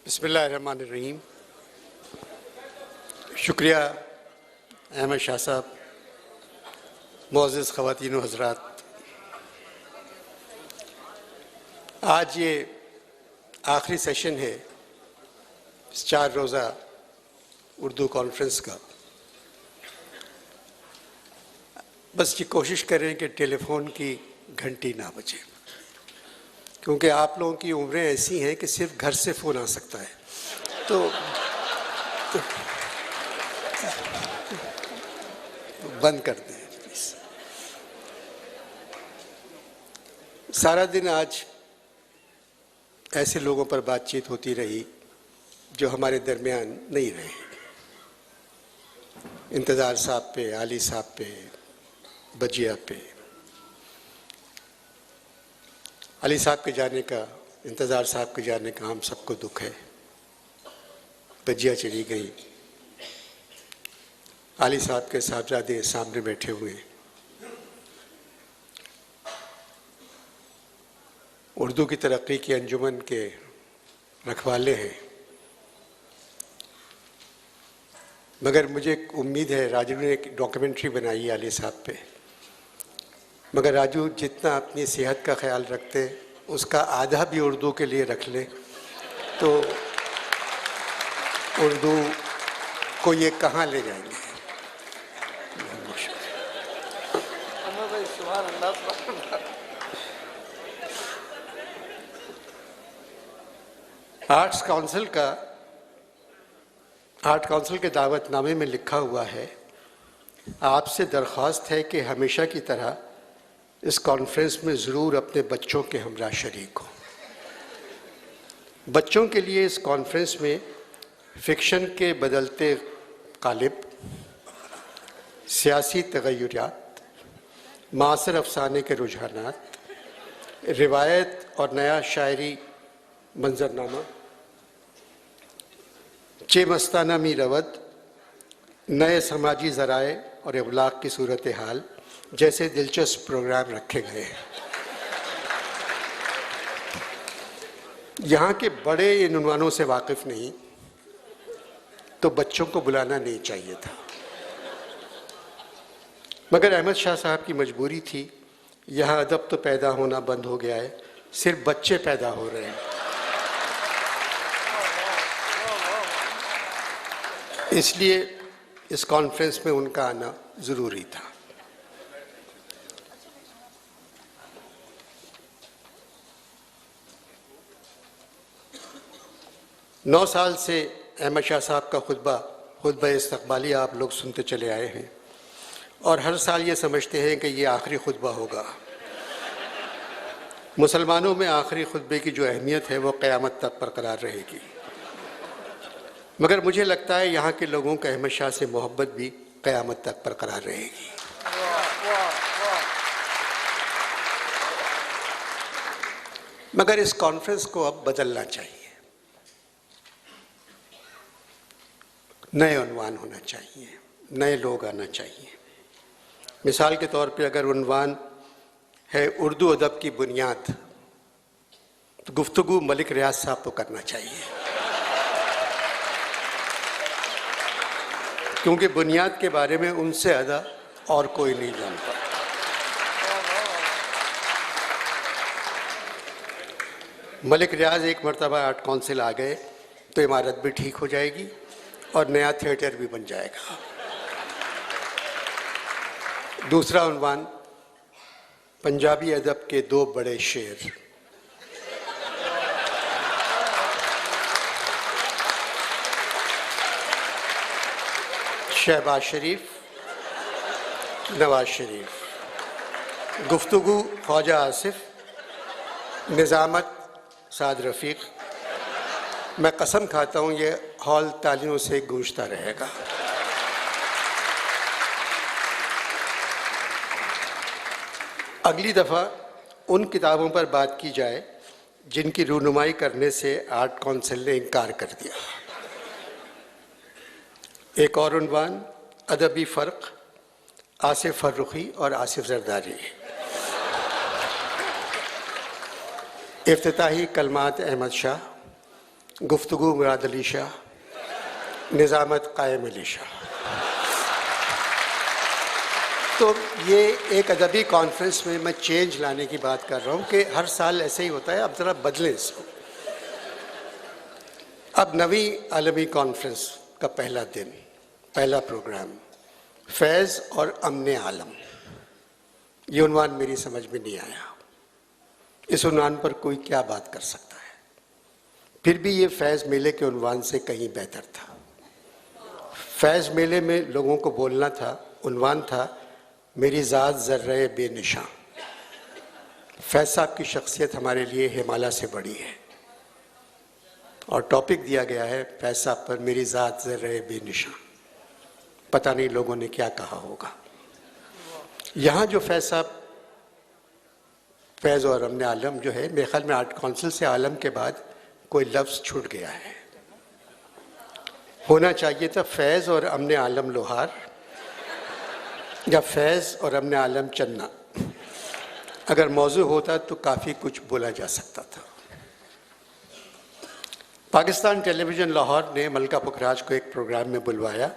बिस्मिल्लाहिर्रहमानिर्रहीम। शुक्रिया अहमद शाह साहब, मुअज़्ज़िज़ ख़वातीन व हज़रात। आज ये आखिरी सेशन है इस 4 रोज़ा उर्दू कॉन्फ्रेंस का। बस ये कोशिश करें कि टेलीफोन की घंटी ना बजे, क्योंकि आप लोगों की उम्रें ऐसी हैं कि सिर्फ घर से फ़ोन आ सकता है। तो बंद कर दें प्लीज़। सारा दिन आज ऐसे लोगों पर बातचीत होती रही जो हमारे दरमियान नहीं रहे। इंतज़ार साहब पे, आली साहब पे, बजिया पे। अली साहब के जाने का, इंतज़ार साहब के जाने का हम सबको दुख है। बजिया चली गई, अली साहब के साहबजादे सामने बैठे हुए। उर्दू की तरक्की की अंजुमन के रखवाले हैं। मगर मुझे उम्मीद है, राजू ने एक डॉक्यूमेंट्री बनाई है अली साहब पे, मगर राजू जितना अपनी सेहत का ख्याल रखते उसका आधा भी उर्दू के लिए रख ले तो उर्दू को ये कहाँ ले जाएंगे। आर्ट काउंसिल के दावतनामे में लिखा हुआ है, आपसे दरख्वास्त है कि हमेशा की तरह इस कॉन्फ्रेंस में ज़रूर अपने बच्चों के हमरा शरीक हो। बच्चों के लिए इस कॉन्फ्रेंस में फ़िक्शन के बदलते क़ालिब, सियासी तग़य्युरात, मासर अफ़साने के रुझानात, रिवायत और नया शायरी मंजरनामा, चे मस्ताना मी रवद, नए समाजी ज़राए और इब्लाग की सूरत हाल जैसे दिलचस्प प्रोग्राम रखे गए हैं। यहाँ के बड़े इन उन्वानों से वाकिफ़ नहीं तो बच्चों को बुलाना नहीं चाहिए था, मगर अहमद शाह साहब की मजबूरी थी। यहाँ अदब तो पैदा होना बंद हो गया है, सिर्फ बच्चे पैदा हो रहे हैं। इसलिए इस कॉन्फ्रेंस में उनका आना ज़रूरी था। नौ साल से अहमद शाह साहब का खुतबा इस्तक़बाली आप लोग सुनते चले आए हैं और हर साल ये समझते हैं कि ये आखिरी खुतबा होगा। मुसलमानों में आखिरी खुतबे की जो अहमियत है वो क़यामत तक बरकरार रहेगी, मगर मुझे लगता है यहाँ के लोगों का अहमद शाह से मोहब्बत भी क़यामत तक बरकरार रहेगी। मगर इस कॉन्फ्रेंस को अब बदलना चाहिए, नए उन्वान होना चाहिए, नए लोग आना चाहिए। मिसाल के तौर पे अगर उन्वान है उर्दू अदब की बुनियाद, तो गुफ्तगू मलिक रियाज साहब को करना चाहिए, क्योंकि बुनियाद के बारे में उनसे ज़्यादा और कोई नहीं जानता। मलिक रियाज एक मरतबा आर्ट काउंसिल आ गए तो इमारत भी ठीक हो जाएगी और नया थिएटर भी बन जाएगा। दूसरा उन्वान पंजाबी अदब के 2 बड़े शेर, शहबाज शरीफ, नवाज शरीफ। गुफ्तगू ख्वाजा आसिफ, निज़ामत साद रफ़ीक। मैं कसम खाता हूँ ये हॉल तालियों से गूंजता रहेगा। अगली दफ़ा उन किताबों पर बात की जाए जिनकी रूनुमाई करने से आर्ट काउंसिल ने इनकार कर दिया। एक और उन्वान अदबी फ़र्क, आसिफ फर्रुखी और आसिफ जरदारी। इफ्तिताही कलमात अहमद शाह, गुफ्तगू मुराद अली शाह, निज़ामत कायम अली शाह। तो ये एक अदबी कॉन्फ्रेंस में मैं चेंज लाने की बात कर रहा हूँ कि हर साल ऐसे ही होता है, अब ज़रा बदलें इसको। अब नवी आलमी कॉन्फ्रेंस का पहला दिन, पहला प्रोग्राम, फैज़ और अमन आलम, ये उन्वान मेरी समझ में नहीं आया। इस उन्वान पर कोई क्या बात कर सकता है? फिर भी ये फैज़ मेले के उन्वान से कहीं बेहतर था। फैज़ मेले में लोगों को बोलना था, उन्वान था मेरी ज़ात ज़र्रे बेनिशां। फैज़ साहब की शख्सियत हमारे लिए हिमालय से बड़ी है और टॉपिक दिया गया है फैज़ साहब पर मेरी ज़ात ज़र्रे बेनिशां। पता नहीं लोगों ने क्या कहा होगा। यहाँ जो फैज़ साहब, फैज़ और अमन आलम जो है, मेरे ख्याल में आर्ट काउंसिल से आलम के बाद कोई लफ्ज़ छूट गया है। होना चाहिए था फैज़ और अमन आलम लोहार या फैज़ और अमन आलम चन्ना। अगर मौजू होता तो काफ़ी कुछ बोला जा सकता था। पाकिस्तान टेलीविज़न लाहौर ने मलका पुखराज को एक प्रोग्राम में बुलवाया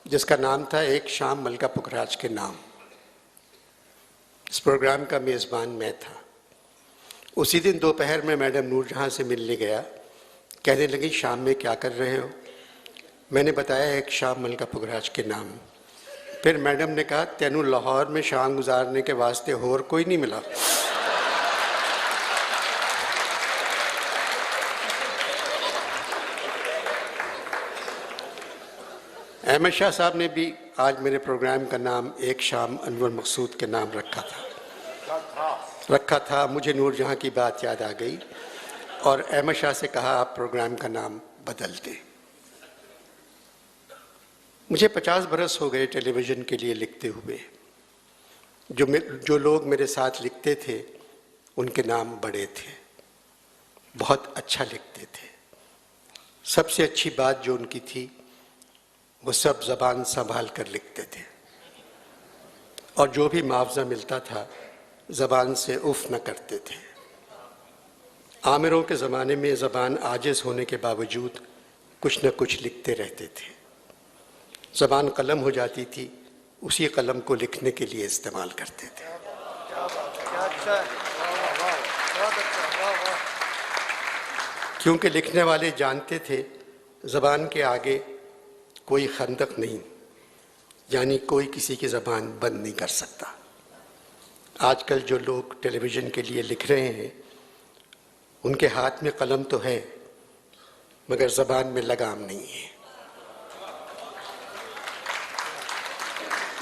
जिसका नाम था एक शाम मलका पुखराज के नाम। इस प्रोग्राम का मेज़बान मैं था। उसी दिन दोपहर में मैडम नूरजहां से मिलने गया। कहने लगी शाम में क्या कर रहे हो? मैंने बताया एक शाम मलका पुखराज के नाम। फिर मैडम ने कहा तेनू लाहौर में शाम गुजारने के वास्ते और कोई नहीं मिला? अहमद शाह साहब ने भी आज मेरे प्रोग्राम का नाम एक शाम अनवर मकसूद के नाम रखा था। मुझे नूरजहां की बात याद आ गई और अहमद शाह से कहा आप प्रोग्राम का नाम बदल दें। मुझे 50 बरस हो गए टेलीविज़न के लिए लिखते हुए। जो लोग मेरे साथ लिखते थे उनके नाम बड़े थे, बहुत अच्छा लिखते थे। सबसे अच्छी बात जो उनकी थी वो सब ज़बान संभाल कर लिखते थे और जो भी मुआवजा मिलता था ज़बान से उफ न करते थे। आमिरों के ज़माने में ज़बान आजिज़ होने के बावजूद कुछ न कुछ लिखते रहते थे। ज़बान कलम हो जाती थी, उसी कलम को लिखने के लिए इस्तेमाल करते थे। क्योंकि लिखने वाले जानते थे ज़बान के आगे कोई खंदक नहीं, यानी कोई किसी की ज़बान बंद नहीं कर सकता। आजकल जो लोग टेलीविज़न के लिए लिख रहे हैं उनके हाथ में कलम तो है मगर ज़बान में लगाम नहीं है।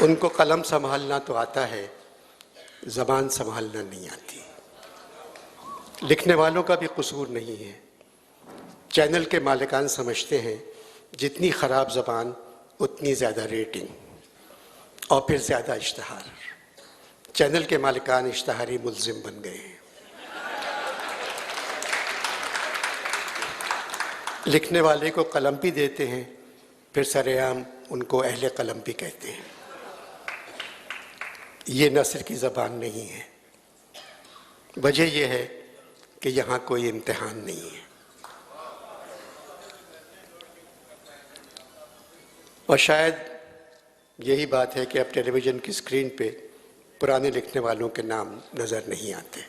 उनको कलम संभालना तो आता है, ज़बान संभालना नहीं आती। लिखने वालों का भी कसूर नहीं है। चैनल के मालिकान समझते हैं जितनी ख़राब ज़बान उतनी ज़्यादा रेटिंग और फिर ज़्यादा इश्तहार। चैनल के मालिकान इश्तहारी मुल्ज़िम बन गए हैं। लिखने वाले को कलम भी देते हैं, फिर सरेआम उनको अहले कलम भी कहते हैं। ये नस्र की ज़बान नहीं है। वजह यह है कि यहाँ कोई इम्तिहान नहीं है और शायद यही बात है कि अब टेलीविज़न की स्क्रीन पे पुराने लिखने वालों के नाम नज़र नहीं आते।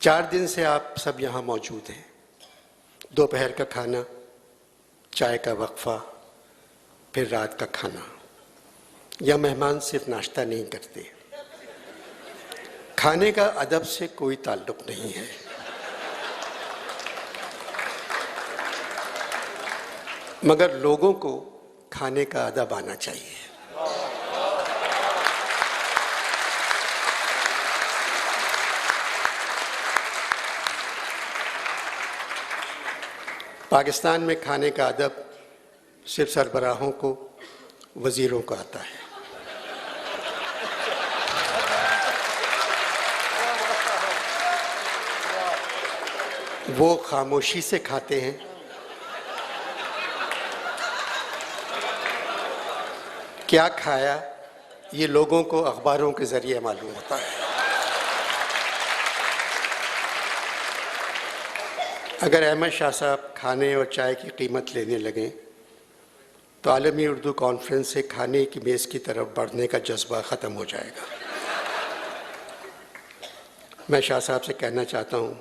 4 दिन से आप सब यहाँ मौजूद हैं। दोपहर का खाना, चाय का वक्फा, फिर रात का खाना। यह मेहमान सिर्फ नाश्ता नहीं करते। खाने का अदब से कोई ताल्लुक नहीं है। मगर लोगों को खाने का अदब आना चाहिए। पाकिस्तान में खाने का अदब सिर्फ सरबराहों को, वज़ीरों को आता है। वो खामोशी से खाते हैं, क्या खाया ये लोगों को अखबारों के ज़रिए मालूम होता है। अगर अहमद शाह साहब खाने और चाय की कीमत लेने लगें तो आलमी उर्दू कॉन्फ्रेंस से खाने की मेज़ की तरफ बढ़ने का जज्बा ख़त्म हो जाएगा। मैं शाह साहब से कहना चाहता हूँ,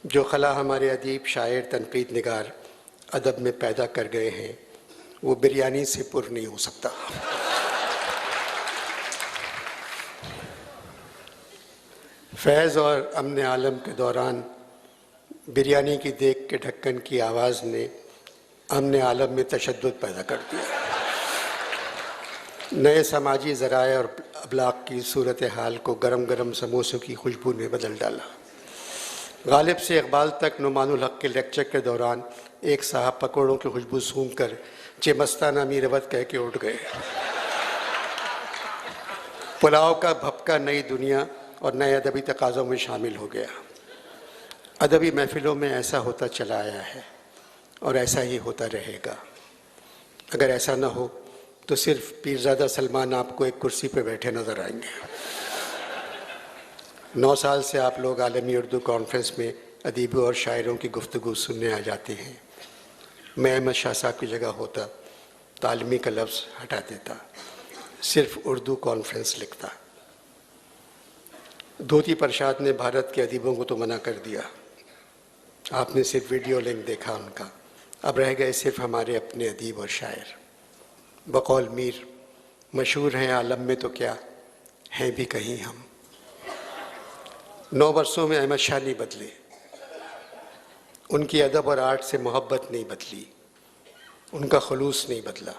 जो खला हमारे अदीब, शायर, तनकीद निगार अदब में पैदा कर गए हैं वो बिरयानी से पुर नहीं हो सकता। फैज़ और अमन आलम के दौरान बिरयानी की देग के ढक्कन की आवाज़ ने अमन आलम में तशद्दुद पैदा कर दिया। नए समाजी ज़राए और अबलाग की सूरत हाल को गरम गरम समोसों की खुशबू ने बदल डाला। गालिब से इकबाल तक नुमानुल हक के लेक्चर के दौरान एक साहब पकौड़ों की खुशबू सूंघ कर चिमस्ताना मीरवत कह के उठ गए। पुलाव का भपका नई दुनिया और नए अदबी तकाज़ों में शामिल हो गया। अदबी महफिलों में ऐसा होता चला आया है और ऐसा ही होता रहेगा। अगर ऐसा ना हो तो सिर्फ पीरज़ादा सलमान आपको एक कुर्सी पर बैठे नज़र आएंगे। 9 साल से आप लोग आलमी उर्दू कॉन्फ्रेंस में अदीबों और शायरों की गुफ्तगू सुनने आ जाते हैं। मैं अहमद शाह साहब की जगह होता तो आलमी का लफ्ज़ हटा देता, सिर्फ उर्दू कॉन्फ्रेंस लिखता। धोती प्रसाद ने भारत के अदीबों को तो मना कर दिया, आपने सिर्फ वीडियो लिंक देखा उनका। अब रह गए सिर्फ हमारे अपने अदीब और शायर। बकौल मीर, मशहूर हैं आलम में तो क्या हैं भी कहीं हम। 9 वर्षों में अहमद शाह नहीं बदले, उनकी अदब और आर्ट से मोहब्बत नहीं बदली, उनका खलूस नहीं बदला।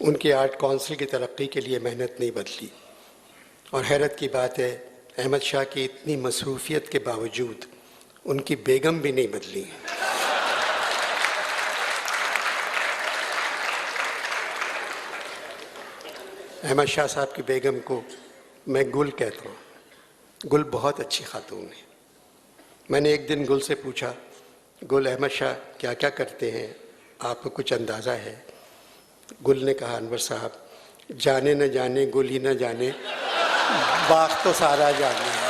उनकी आर्ट काउंसिल की तरक्की के लिए मेहनत नहीं बदली। और हैरत की बात है, अहमद शाह की इतनी मसरूफियत के बावजूद उनकी बेगम भी नहीं बदली। अहमद शाह साहब की बेगम को मैं गुल कहता हूँ। गुल बहुत अच्छी खातून है। मैंने एक दिन गुल से पूछा, गुल अहमद शाह क्या क्या करते हैं, आपको कुछ अंदाज़ा है? गुल ने कहा, अनवर साहब जाने न जाने गुल ही न जाने, बाग तो सारा जाने है।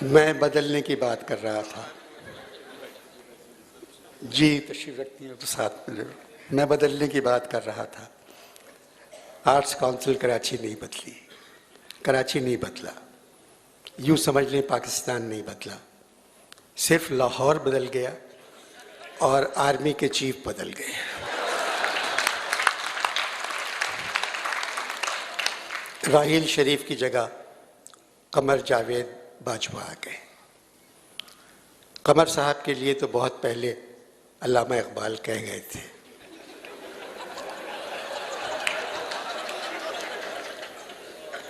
मैं बदलने की बात कर रहा था। जी तशरीफ रखती है तो साथ में। मैं बदलने की बात कर रहा था। आर्ट्स काउंसिल कराची नहीं बदली, कराची नहीं बदला, यूँ समझ लें पाकिस्तान नहीं बदला, सिर्फ लाहौर बदल गया और आर्मी के चीफ बदल गए। राहील शरीफ की जगह कमर जावेद बाजवा आ गए। कमर साहब के लिए तो बहुत पहले अल्लामा इकबाल कह गए थे,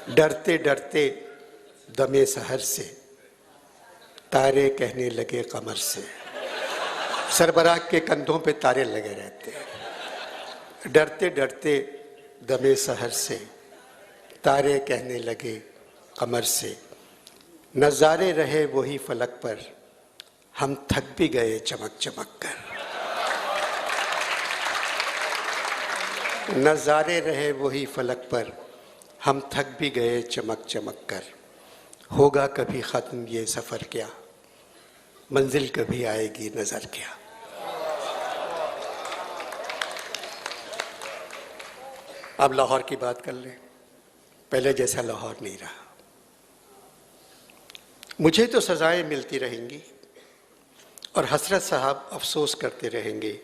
डरते डरते दमे सहर से तारे कहने लगे कमर से। सरबराग के कंधों पे तारे लगे रहते हैं। डरते डरते दमे सहर से तारे कहने लगे कमर से। नज़ारे रहे वही फलक पर, हम थक भी गए चमक चमक कर। नज़ारे रहे वही फलक पर, हम थक भी गए चमक चमक कर। होगा कभी ख़त्म ये सफ़र क्या, मंजिल कभी आएगी नज़र क्या। अब लाहौर की बात कर लें। पहले जैसा लाहौर नहीं रहा। मुझे तो सज़ाएं मिलती रहेंगी और हसरत साहब अफसोस करते रहेंगे,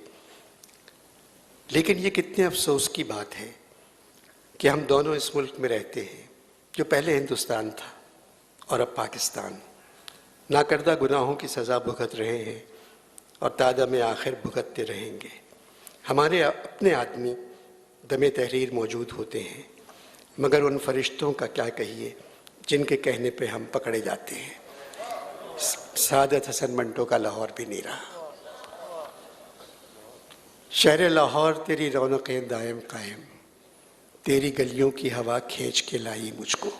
लेकिन ये कितने अफसोस की बात है कि हम दोनों इस मुल्क में रहते हैं जो पहले हिंदुस्तान था और अब पाकिस्तान। नाकर्दा गुनाहों की सज़ा भुगत रहे हैं और तादम आखिर भुगतते रहेंगे। हमारे अपने आदमी दमे तहरीर मौजूद होते हैं, मगर उन फरिश्तों का क्या कहिए जिनके कहने पे हम पकड़े जाते हैं। सादत हसन मंटो का लाहौर भी नहीं रहा। शहर लाहौर तेरी रौनकें दायम कायम, तेरी गलियों की हवा खींच के लाई मुझको।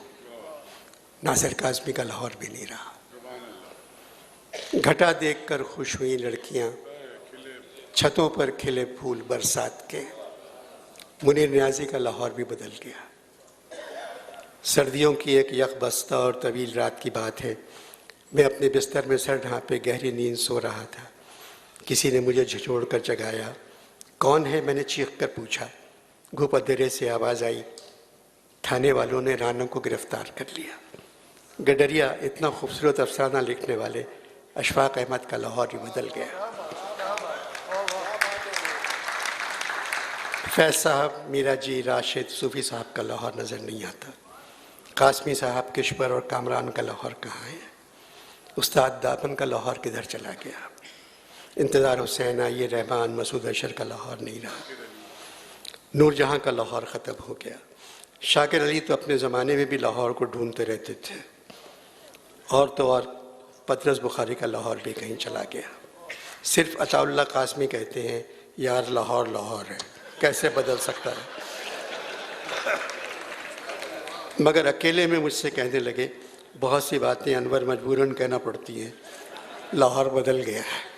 नासिर काज़मी का लाहौर भी नहीं रहा। घटा देखकर खुश हुई लड़कियां, छतों पर खिले फूल बरसात के। मुनीर न्याजी का लाहौर भी बदल गया। सर्दियों की एक यकबस्ता और तवील रात की बात है। मैं अपने बिस्तर में सर ढांपे गहरी नींद सो रहा था। किसी ने मुझे झिझोड़ कर जगाया। कौन है, मैंने चीख कर पूछा। घुप अंधेरे से आवाज़ आई, थाने वालों ने राना को गिरफ्तार कर लिया। गडरिया इतना खूबसूरत अफसाना लिखने वाले अशफाक अहमद का लाहौर भी बदल गया। फैज़ साहब, मीरा जी, राशिद, सूफ़ी साहब का लाहौर नज़र नहीं आता। कासमी साहब, किश्वर और कामरान का लाहौर कहाँ है? उस्ताद दामन का लाहौर किधर चला गया? इंतज़ार हुसैन, आइए रहमान, मसूद अशर का लाहौर नहीं रहा। नूरजहाँ का लाहौर ख़त्म हो गया। शाकिर अली तो अपने ज़माने में भी लाहौर को ढूंढते रहते थे। और तो और पतरस बुखारी का लाहौर भी कहीं चला गया। सिर्फ अताउल्लाह कासमी कहते हैं, यार लाहौर लाहौर है, कैसे बदल सकता है। मगर अकेले में मुझसे कहने लगे, बहुत सी बातें अनवर मजबूरन कहना पड़ती हैं, लाहौर बदल गया है।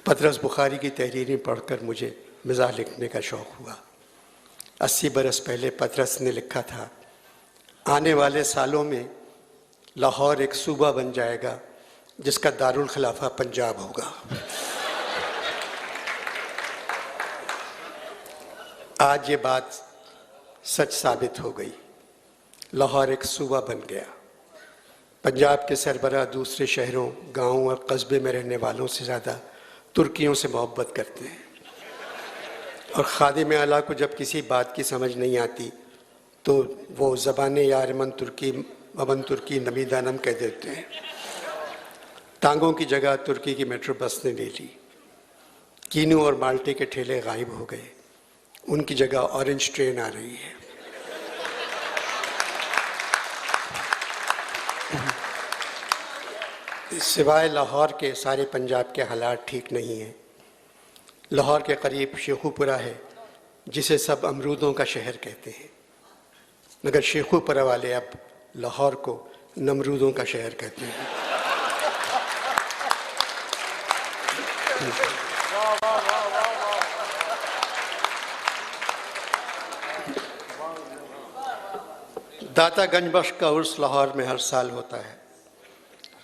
पतरस बुखारी की तहरीरें पढ़कर मुझे मिज़ाह लिखने का शौक़ हुआ। 80 बरस पहले पतरस ने लिखा था, आने वाले सालों में लाहौर एक सूबा बन जाएगा जिसका दारुल खिलाफा पंजाब होगा। आज ये बात सच साबित हो गई। लाहौर एक सूबा बन गया। पंजाब के सरबराह दूसरे शहरों, गांवों और कस्बे में रहने वालों से ज़्यादा तुर्कियों से मोहब्बत करते हैं। और खादिम आला को जब किसी बात की समझ नहीं आती तो वो ज़बान यारमन तुर्की मबन तुर्की नबीदानम कह देते हैं। टांगों की जगह तुर्की की मेट्रो बस ने ले ली। कीनू और माल्टे के ठेले गायब हो गए, उनकी जगह ऑरेंज ट्रेन आ रही है। सिवाय लाहौर के सारे पंजाब के हालात ठीक नहीं हैं। लाहौर के करीब शेखुपुरा है, जिसे सब अमरूदों का शहर कहते हैं, मगर शेखुपुरा वाले अब लाहौर को नमरूदों का शहर कहते हैं। दाता गंजबख्श का उर्स लाहौर में हर साल होता है।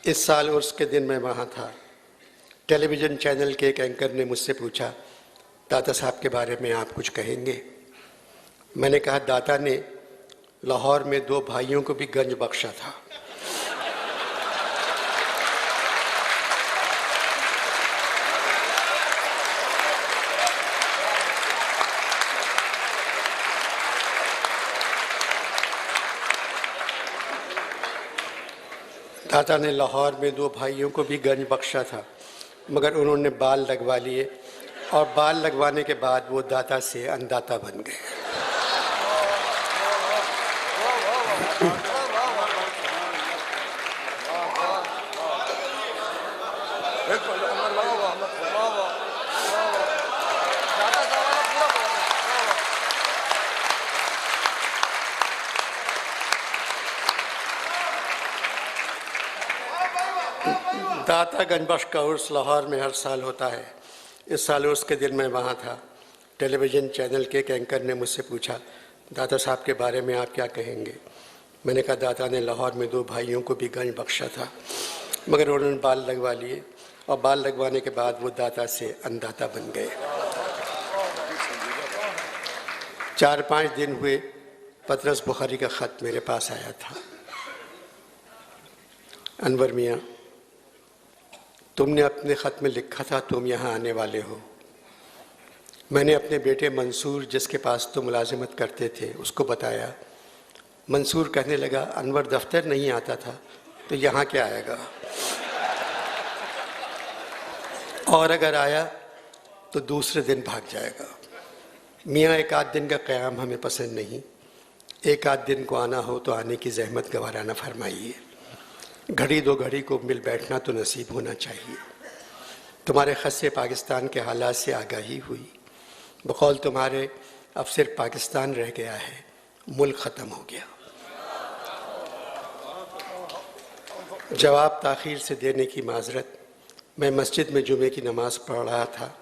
इस साल उर्स के दिन मैं वहाँ था। टेलीविज़न चैनल के एक एंकर ने मुझसे पूछा, दाता साहब के बारे में आप कुछ कहेंगे? मैंने कहा, दाता ने लाहौर में 2 भाइयों को भी गंज बख्शा था। दाता ने लाहौर में 2 भाइयों को भी गंज बख्शा था, मगर उन्होंने बाल लगवा लिए और बाल लगवाने के बाद वो दाता से अनदाता बन गए। दाता गंजबख्श का उर्स लाहौर में हर साल होता है। इस साल उर्स के दिन मैं वहाँ था। टेलीविज़न चैनल के एक एंकर ने मुझसे पूछा, दाता साहब के बारे में आप क्या कहेंगे? मैंने कहा, दाता ने लाहौर में 2 भाइयों को भी गंज बख्शा था, मगर उन्होंने बाल लगवा लिए और बाल लगवाने के बाद वो दाता से अनदाता बन गए। 4-5 दिन हुए, पतरस बुखारी का ख़त मेरे पास आया था। अनवर मियाँ, तुमने अपने ख़त में लिखा था तुम यहाँ आने वाले हो। मैंने अपने बेटे मंसूर, जिसके पास तुम मुलाजिमत करते थे, उसको बताया। मंसूर कहने लगा, अनवर दफ्तर नहीं आता था तो यहाँ क्या आएगा, और अगर आया तो दूसरे दिन भाग जाएगा। मियाँ, एक आध दिन का क़याम हमें पसंद नहीं, एक आध दिन को आना हो तो आने की जहमत गवारा न फरमाइए। घड़ी दो घड़ी को मिल बैठना तो नसीब होना चाहिए। तुम्हारे ख़त से पाकिस्तान के हालात से आगाही हुई। बकौल तुम्हारे अब सिर्फ पाकिस्तान रह गया है, मुल्क ख़त्म हो गया। जवाब ताख़ीर से देने की माज़रत। मैं मस्जिद में जुमे की नमाज़ पढ़ रहा था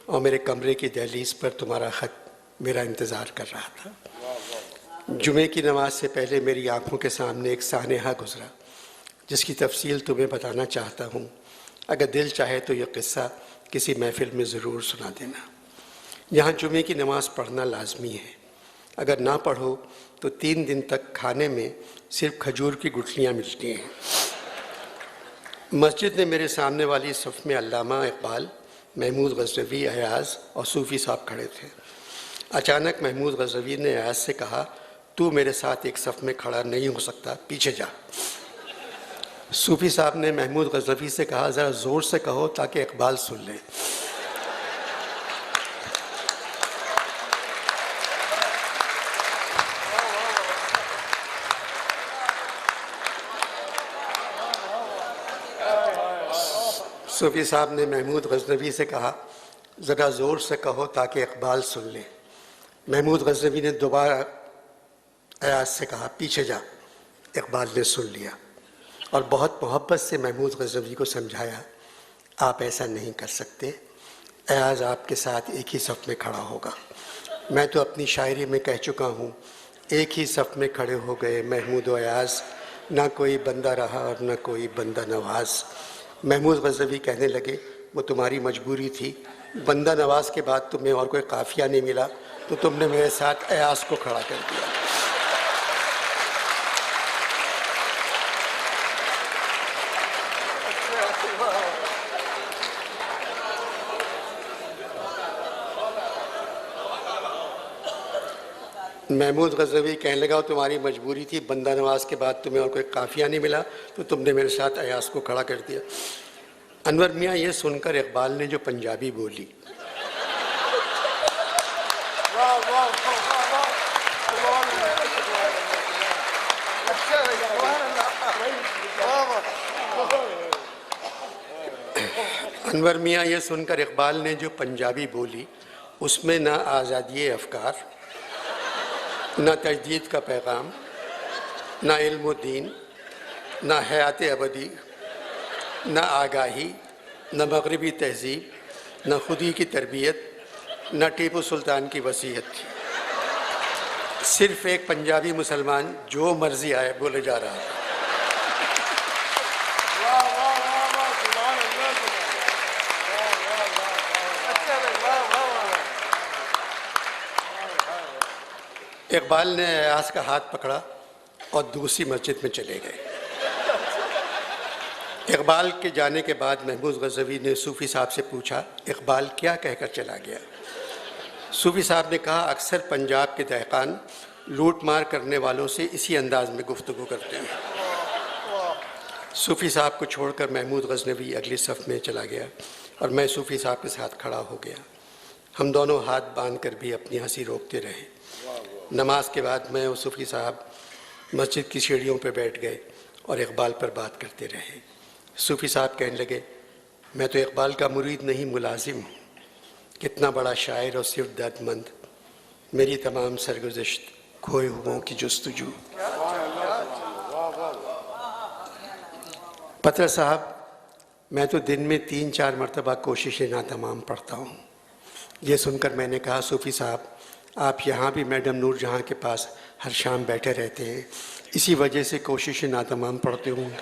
और मेरे कमरे की दहलीज़ पर तुम्हारा ख़त मेरा इंतज़ार कर रहा था। जुमे की नमाज से पहले मेरी आँखों के सामने एक सानेहा गुज़रा, जिसकी तफसील तुम्हें बताना चाहता हूँ। अगर दिल चाहे तो यह किस्सा किसी महफ़िल में ज़रूर सुना देना। यहाँ जुमे की नमाज़ पढ़ना लाजमी है। अगर ना पढ़ो तो 3 दिन तक खाने में सिर्फ खजूर की गुठलियाँ मिलती हैं। मस्जिद ने मेरे सामने वाली सफ़ में अल्लामा इकबाल, महमूद गज़नवी, अयाज़ और सूफ़ी साहब खड़े थे। अचानक महमूद गज़नवी ने अयाज़ से कहा, तू मेरे साथ एक सफ़ में खड़ा नहीं हो सकता, पीछे जा। सूफ़ी साहब ने महमूद गज़नवी से कहा, ज़रा ज़ोर से कहो ताकि इकबाल सुन ले। सूफ़ी साहब ने महमूद गज़नवी से कहा, ज़रा ज़ोर से कहो ताकि इकबाल सुन ले। महमूद गज़नवी ने दोबारा अयाज़ से कहा, पीछे जा। इकबाल ने सुन लिया और बहुत मोहब्बत से महमूद गज़नवी को समझाया, आप ऐसा नहीं कर सकते, अयाज़ आपके साथ एक ही सफ़ में खड़ा होगा। मैं तो अपनी शायरी में कह चुका हूँ, एक ही सफ़ में खड़े हो गए महमूद व अयाज़, ना कोई बंदा रहा और ना कोई बंदा नवाज। महमूद गज़नवी कहने लगे, वो तुम्हारी मजबूरी थी, बंदा नवाज के बाद तुम्हें और कोई काफ़िया नहीं मिला तो तुमने मेरे साथ अयाज़ को खड़ा कर दिया। महमूद गज़नवी कहने लगा, तुम्हारी मजबूरी थी, बंदा नवाज के बाद तुम्हें और कोई काफ़िया नहीं मिला तो तुमने मेरे साथ अयाज़ को खड़ा कर दिया। अनवर मियाँ ये सुनकर इकबाल ने जो पंजाबी बोली, अनवर मियाँ ये सुनकर इकबाल ने जो पंजाबी बोली, उसमें ना आज़ादी अफ़कार, ना तजदीद का पैगाम, ना इल्म दीन, ना हयात अबदी, ना आगाही, ना मगरबी तहज़ीब, ना खुदी की तरबियत, ना टीपू सुल्तान की वसीयत थी। सिर्फ़ एक पंजाबी मुसलमान जो मर्ज़ी आए बोले जा रहा था। इकबाल ने अयाज़ का हाथ पकड़ा और दूसरी मस्जिद में चले गए। इकबाल के जाने के बाद महमूद गज़नवी ने सूफ़ी साहब से पूछा, इकबाल क्या कहकर चला गया? सूफ़ी साहब ने कहा, अक्सर पंजाब के दहकान लूट मार करने वालों से इसी अंदाज में गुफ्तगू करते हैं। सूफ़ी साहब को छोड़कर महमूद गज़नवी अगली सफ़ में चला गया और मैं सूफ़ी साहब के साथ खड़ा हो गया। हम दोनों हाथ बांध कर भी अपनी हंसी रोकते रहे। नमाज के बाद मैं और सूफ़ी साहब मस्जिद की सीढ़ियों पर बैठ गए और इकबाल पर बात करते रहे। सूफ़ी साहब कहने लगे, मैं तो इकबाल का मुरीद नहीं मुलाजिम हूँ। कितना बड़ा शायर और सिर्फ दर्दमंद, मेरी तमाम सरगुज़श्त खोए हुओं की जुस्तजू। पत्र साहब, मैं तो दिन में 3-4 मरतबा कोशिश नातमाम पढ़ता हूँ। ये सुनकर मैंने कहा, सूफ़ी साहब आप यहाँ भी मैडम नूर जहाँ के पास हर शाम बैठे रहते हैं, इसी वजह से कोशिश नातमाम पढ़ते होंगे।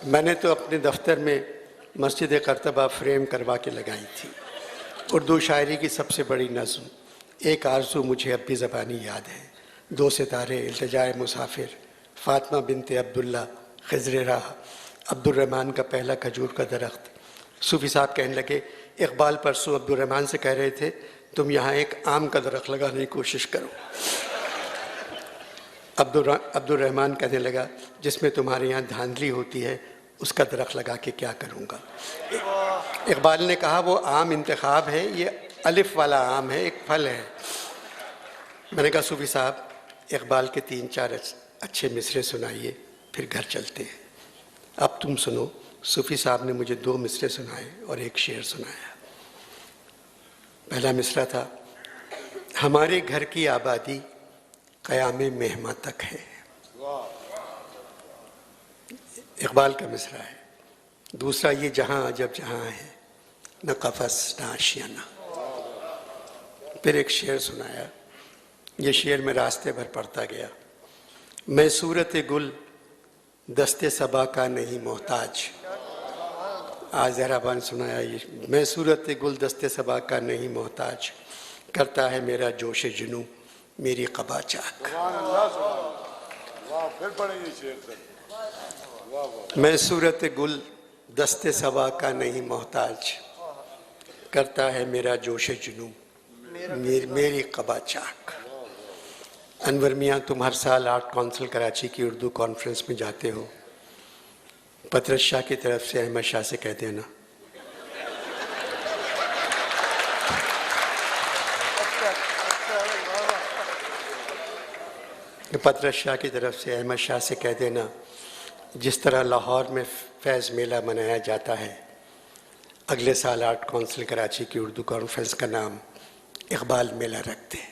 मैंने तो अपने दफ्तर में मस्जिद करतबा फ्रेम करवा के लगाई थी। उर्दू शायरी की सबसे बड़ी नज़्म एक आरज़ू मुझे अब भी ज़बानी याद है, 2 सितारे, इल्तिजाए मुसाफिर, फ़ातिमा बिनते अब्दुल्ला, ख़िज़्र राह, अब्दुर्रहमान का पहला खजूर का दरख्त। सूफ़ी साहब कहने लगे, इकबाल परसों अब्दुर्रहमान से कह रहे थे, तुम यहाँ एक आम का दरख्त लगाने की कोशिश करो। अब्दुर्रहमान कहने लगा, जिसमें तुम्हारे यहाँ धांधली होती है उसका दरख्त लगा के क्या करूँगा। इकबाल ने कहा वो आम इंतखाब है, ये अलिफ वाला आम है, एक फल है। मैंने कहा सूफी साहब इकबाल के 3-4 अच्छे मिसरे सुनाइए, फिर घर चलते हैं। अब तुम सुनो। सूफी साहब ने मुझे 2 मिसरे सुनाए और एक शेर सुनाया। पहला मिसरा था, हमारे घर की आबादी क़यामे मेहमा तक है। इकबाल का मिसरा है। दूसरा, ये जहां अजब जहां है, न कफस न आशियाना। फिर एक शेर सुनाया। ये शेर में रास्ते भर पढ़ता गया। मैं सूरत गुल दस्ते सबा का नहीं मोहताज। आज ज़हराबान सुनाया ये, मैं सूरत गुल दस्ते सबा का नहीं मोहताज, करता है मेरा जोश जुनू मेरी क़बा चाक। मैं सूरत गुल दस्ते सबा का नहीं मोहताज, करता है मेरा जोश जुनू मेरी क़बा चाक। अनवर मियाँ, तुम हर साल आर्ट काउंसिल कराची की उर्दू कॉन्फ्रेंस में जाते हो, पतरस शाह की तरफ से अहमद शाह से कह देना पतरस शाह की तरफ से अहमद शाह से कह देना, जिस तरह लाहौर में फैज़ मेला मनाया जाता है, अगले साल आर्ट काउंसिल कराची की उर्दू कॉन्फ्रेंस का नाम इकबाल मेला रखते हैं।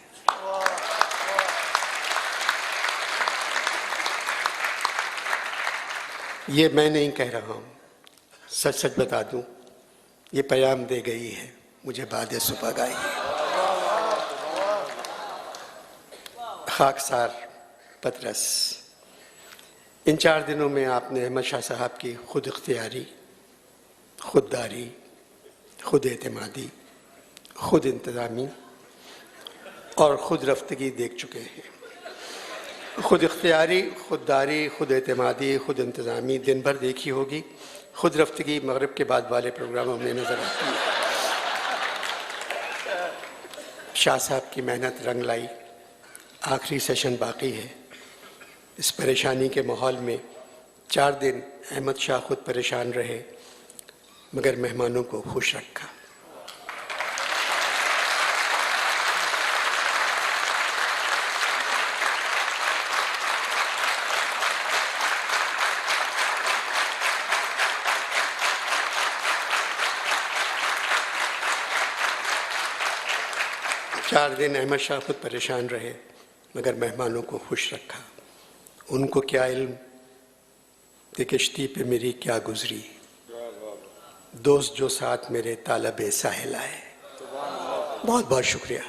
ये मैं नहीं कह रहा हूँ, सच सच बता दूँ, ये पैगाम दे गई है मुझे बाद सुबह गाई। खाकसार पतरस। इन 4 दिनों में आपने अहमद शाह साहब की खुद इख्तियारी, खुददारी, खुद एतमादी, खुद इंतज़ामी और खुद रफ्तगी देख चुके हैं। खुद इख्तियारी, खुददारी, खुद एतमादी, खुद इंतज़ामी दिन भर देखी होगी। खुद रफ्तगी मगरिब के बाद वाले प्रोग्रामों में नज़र आती है। शाह साहब की मेहनत रंग लाई। आखिरी सेशन बाकी है। इस परेशानी के माहौल में 4 दिन अहमद शाह खुद परेशान रहे, मगर मेहमानों को खुश रखा। चार दिन अहमद शाह खुद परेशान रहे, मगर मेहमानों को खुश रखा। उनको क्या इल्म कि किश्ती पे मेरी क्या गुजरी, दोस्त जो साथ मेरे तालब साहिल आए। बहुत बहुत शुक्रिया।